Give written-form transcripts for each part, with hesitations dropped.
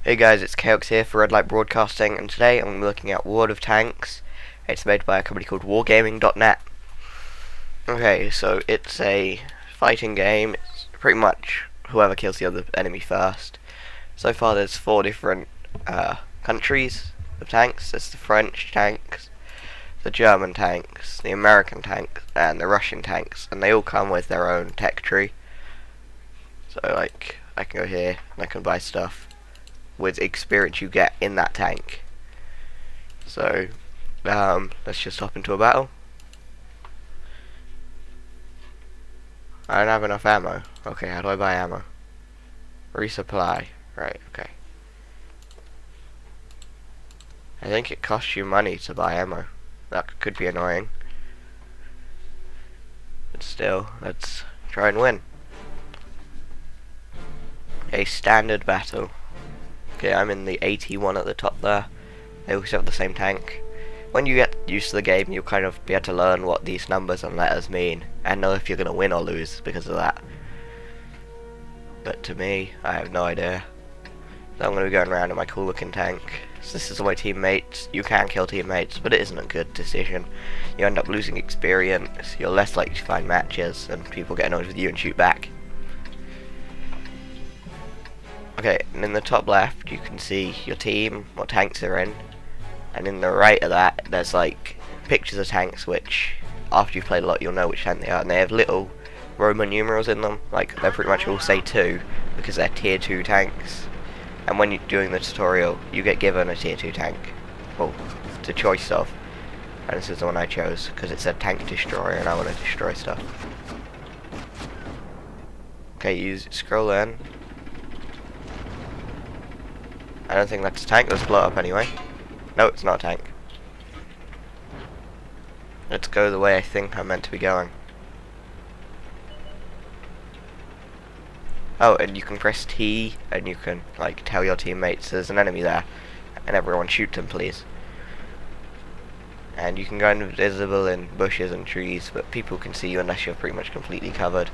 Hey guys, it's Chaos here for Red Light Broadcasting, and today I'm looking at World of Tanks. It's made by a company called Wargaming.net. Okay, so it's a fighting game. It's pretty much whoever kills the other enemy first. So far there's 4 different countries of tanks. There's the French tanks, the German tanks, the American tanks, and the Russian tanks, and they all come with their own tech tree. So like, I can go here and I can buy stuff with experience you get in that tank. So let's just hop into a battle. I don't have enough ammo. Okay, how do I buy ammo? Resupply. Right, okay. I think it costs you money to buy ammo. That could be annoying. But still, let's try and win. A standard battle. Okay, I'm in the 81 at the top there. They also have the same tank. When you get used to the game, you'll kind of be able to learn what these numbers and letters mean, and know if you're going to win or lose because of that. But to me, I have no idea. So I'm going to be going around in my cool looking tank. So this is all my teammates. You can kill teammates, but it isn't a good decision. You end up losing experience, you're less likely to find matches, and people get annoyed with you and shoot back. Okay, and in the top left you can see your team, what tanks they're in, and in the right of that there's like pictures of tanks which after you've played a lot you'll know which tank they are, and they have little Roman numerals in them, like they pretty much all say 2 because they're tier 2 tanks, and when you're doing the tutorial you get given a tier 2 tank, well, to choice of, and this is the one I chose because it said tank destroyer and I want to destroy stuff. Okay, you scroll in. I don't think that's a tank, let's blow it up anyway. No, it's not a tank. Let's go the way I think I'm meant to be going. Oh, and you can press T and you can like tell your teammates there's an enemy there and everyone shoot them please. And you can go invisible in bushes and trees, but people can see you unless you're pretty much completely covered.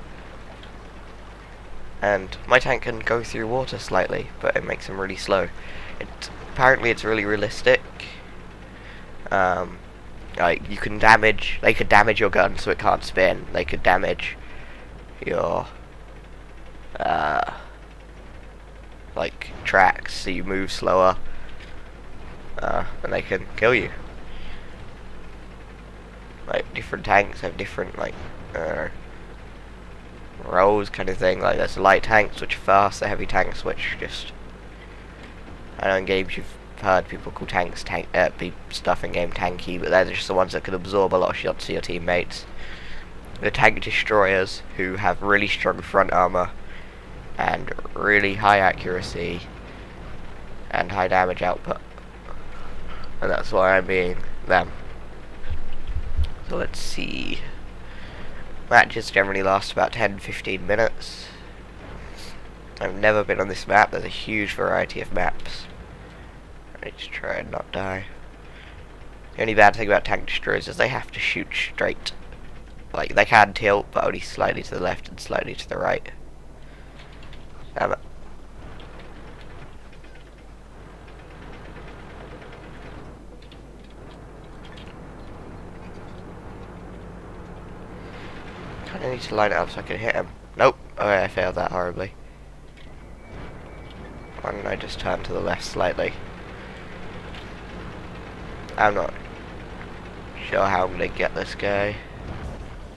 And my tank can go through water slightly, but it makes him really slow. Apparently it's really realistic. Like you can damage, they could damage your gun so it can't spin. They could damage your like tracks so you move slower, and they can kill you. Like different tanks have different like roles kind of thing. Like there's light tanks which are fast, the heavy tanks which just, I know in games you've heard people call tanks stuff in game tanky, but they're just the ones that can absorb a lot of shots to your teammates. The tank destroyers, who have really strong front armor and really high accuracy and high damage output, and that's why I'm being them. So let's see. Matches generally last about 10-15 minutes. I've never been on this map. There's a huge variety of maps. I need to try and not die. The only bad thing about tank destroyers is they have to shoot straight. Like they can tilt, but only slightly to the left and slightly to the right. Damn it. I need to line it up so I can hit him. Nope. Okay, I failed that horribly. Why don't I just turn to the left slightly? I'm not sure how I'm gonna get this guy.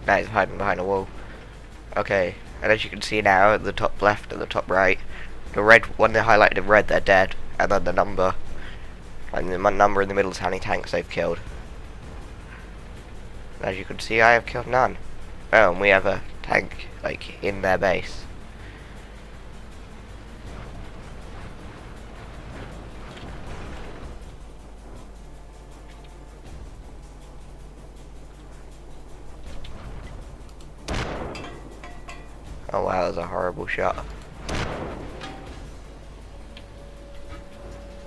Now he's hiding behind a wall. Okay, and as you can see now, at the top left and the top right, the red one they highlighted in red, they're dead, and then the number, and the number in the middle is how many tanks they've killed. And as you can see, I have killed none. Oh, and we have a tank, like, in their base. Oh wow, that was a horrible shot.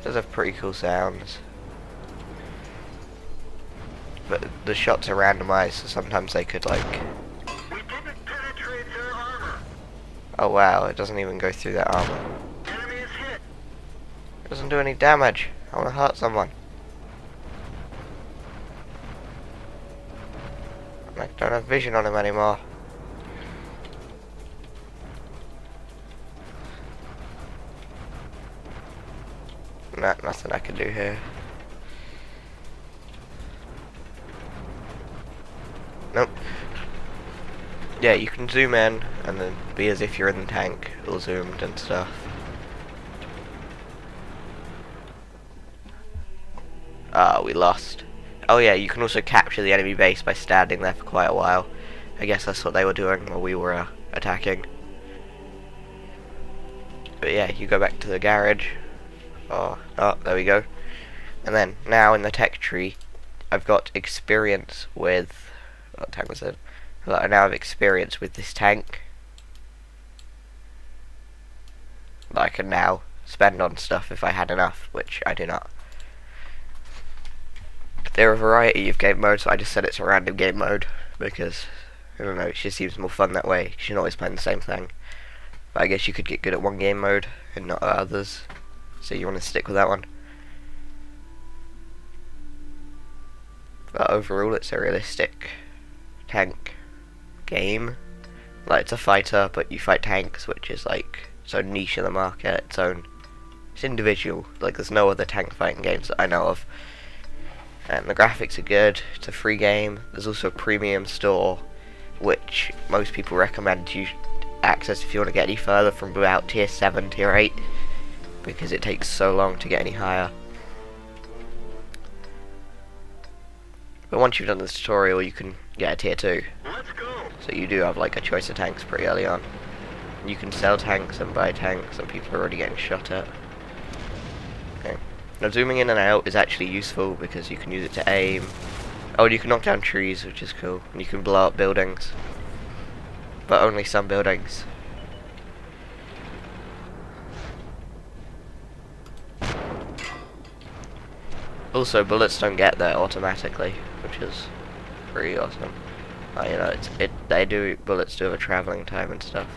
Those have pretty cool sounds. But the shots are randomized, so sometimes they could, like, oh wow, it doesn't even go through that armor. It doesn't do any damage. I want to hurt someone. I don't have vision on him anymore. Nah, nothing I can do here. Nope. Yeah, you can zoom in and then be as if you're in the tank, all zoomed and stuff. Ah, we lost. Oh yeah, you can also capture the enemy base by standing there for quite a while. I guess that's what they were doing while we were attacking. But yeah, you go back to the garage. Oh, there we go. And then, now in the tech tree, I've got experience with... What tank was it? I now have experience with this tank that I can now spend on stuff if I had enough, which I do not. There are a variety of game modes, so I just set it to random game mode because, I don't know, it just seems more fun that way because you're not always playing the same thing. But I guess you could get good at one game mode and not at others, so you want to stick with that one. But overall it's a realistic tank game. Like, it's a fighter, but you fight tanks, which is like its own niche in the market, it's individual. Like, there's no other tank fighting games that I know of. And the graphics are good. It's a free game. There's also a premium store, which most people recommend you access if you want to get any further from about tier 7, tier 8, because it takes so long to get any higher. But once you've done the tutorial, you can get a tier 2. Let's go. So you do have like a choice of tanks pretty early on. You can sell tanks and buy tanks, and people are already getting shot at. Okay. Now zooming in and out is actually useful because you can use it to aim. Oh, and you can knock down trees, which is cool. And you can blow up buildings. But only some buildings. Also, bullets don't get there automatically, which is pretty awesome. You know, bullets do have a traveling time and stuff.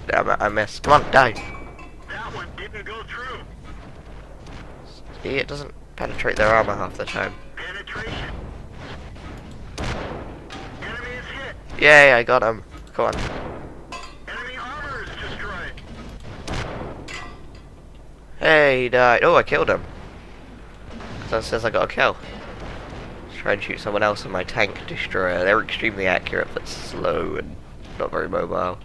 Damn it, I missed. Come on, die! That one didn't go through. See, it doesn't penetrate their armor half the time. Penetration. Enemy is hit. Yay, I got him. Come on. Enemy armor is destroyed. Hey, he died. Oh, I killed him. That says I got a kill. Let's try and shoot someone else with my tank destroyer. They're extremely accurate, but slow and not very mobile.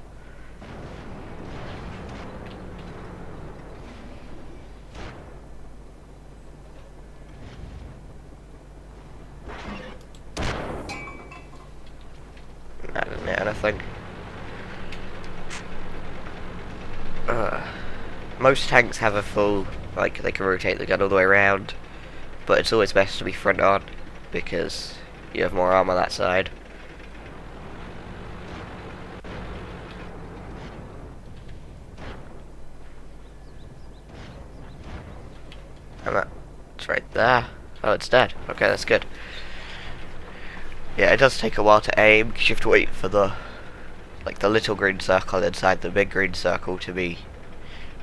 I didn't hit anything. Most tanks have a full, like, they can rotate the gun all the way around, but it's always best to be front on because you have more armor that side. And that's right there. Oh, it's dead. Okay, that's good. Yeah, it does take a while to aim because you have to wait for the little green circle inside the big green circle to be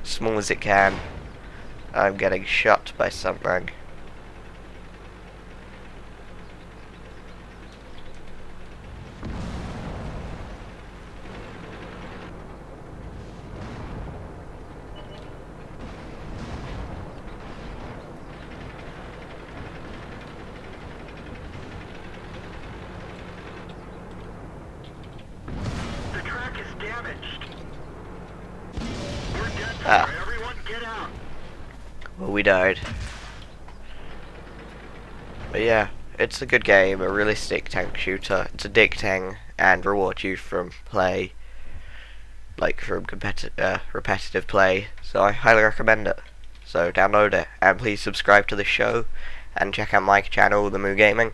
small as it can. I'm getting shot by something. The track is damaged. We're dead now. Ah. Everyone get out. Well, we died. But yeah, it's a good game, a realistic tank shooter. It's addicting and rewards you from play, like from repetitive play. So I highly recommend it. So download it and please subscribe to the show and check out my channel, The Moo Gaming.